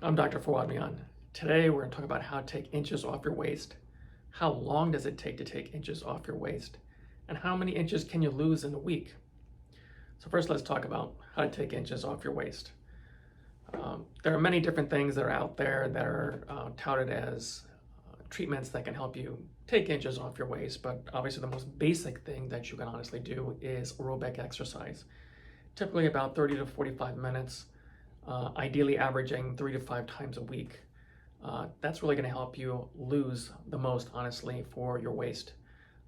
I'm Dr. Fawad Mian. Today we're going to talk about how to take inches off your waist. How long does it take to take inches off your waist? And how many inches can you lose in a week? So first let's talk about how to take inches off your waist. There are many different things that are out there that are touted as treatments that can help you take inches off your waist, but obviously the most basic thing that you can honestly do is aerobic exercise. Typically about 30 to 45 minutes. Ideally averaging 3 to 5 times a week. That's really going to help you lose the most, honestly, for your waist.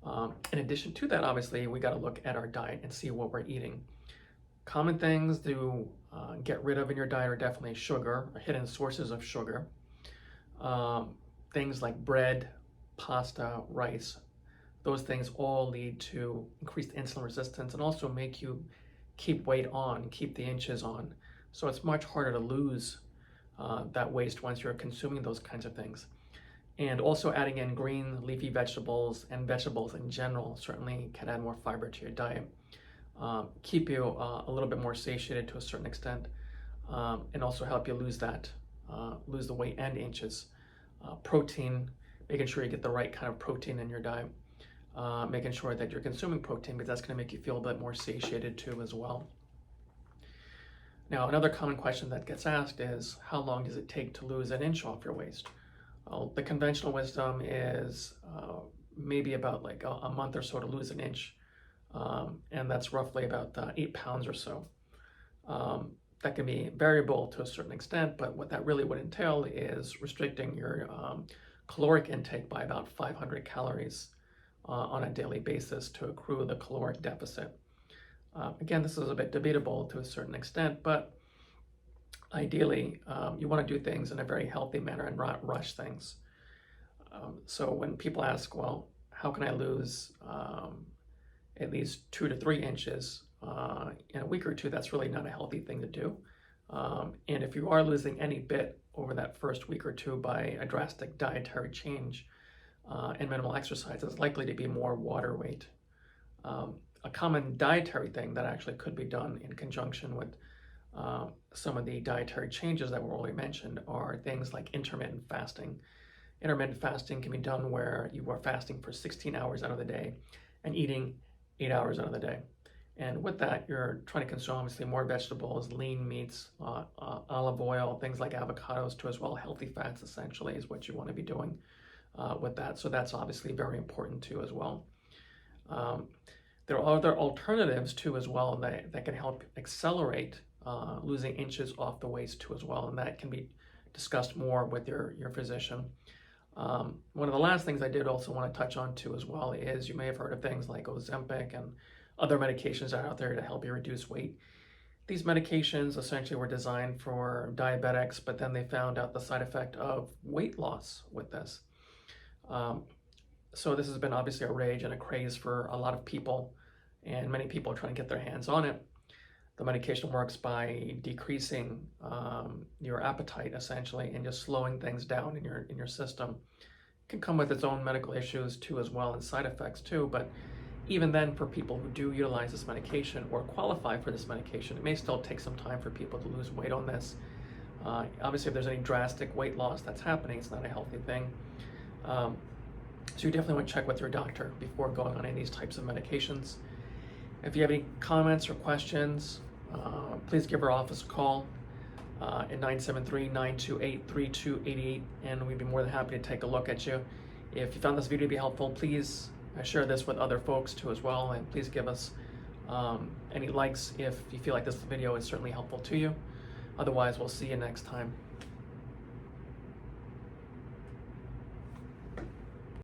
In addition to that, obviously, we got to look at our diet and see what we're eating. Common things to get rid of in your diet are definitely sugar, hidden sources of sugar. Things like bread, pasta, rice. Those things all lead to increased insulin resistance and also make you keep weight on, keep the inches on. So it's much harder to lose that waist once you're consuming those kinds of things. And also adding in green leafy vegetables and vegetables in general certainly can add more fiber to your diet. Keep you a little bit more satiated to a certain extent, and also help you lose the weight and inches. Protein, making sure you get the right kind of protein in your diet. Making sure that you're consuming protein, because that's going to make you feel a bit more satiated too as well. Now, another common question that gets asked is, how long does it take to lose an inch off your waist? Well, the conventional wisdom is maybe about like a month or so to lose an inch, and that's roughly about 8 pounds or so. That can be variable to a certain extent, but what that really would entail is restricting your caloric intake by about 500 calories on a daily basis to accrue the caloric deficit. Again, this is a bit debatable to a certain extent, but ideally, you want to do things in a very healthy manner and not rush things. So when people ask, well, how can I lose at least 2 to 3 inches in a week or two, that's really not a healthy thing to do. And if you are losing any bit over that first week or two by a drastic dietary change and minimal exercise, it's likely to be more water weight. A common dietary thing that actually could be done in conjunction with some of the dietary changes that were already mentioned are things like intermittent fasting. Intermittent fasting can be done where you are fasting for 16 hours out of the day and eating 8 hours out of the day. And with that, you're trying to consume obviously more vegetables, lean meats, olive oil, things like avocados too as well. Healthy fats essentially is what you want to be doing with that. So that's obviously very important too as well. There are other alternatives too as well that can help accelerate losing inches off the waist too as well, and that can be discussed more with your physician. One of the last things I did also want to touch on too as well is you may have heard of things like Ozempic and other medications that are out there to help you reduce weight. These medications essentially were designed for diabetics, but then they found out the side effect of weight loss with this. So this has been obviously a rage and a craze for a lot of people, and many people are trying to get their hands on it. The medication works by decreasing your appetite essentially and just slowing things down in your system. It can come with its own medical issues too as well and side effects too, but even then for people who do utilize this medication or qualify for this medication, it may still take some time for people to lose weight on this. Obviously if there's any drastic weight loss that's happening, it's not a healthy thing. So you definitely want to check with your doctor before going on any of these types of medications. If you have any comments or questions, please give our office a call at 973-928-3288, and we'd be more than happy to take a look at you. If you found this video to be helpful, please share this with other folks too as well, and please give us any likes if you feel like this video is certainly helpful to you. Otherwise, we'll see you next time.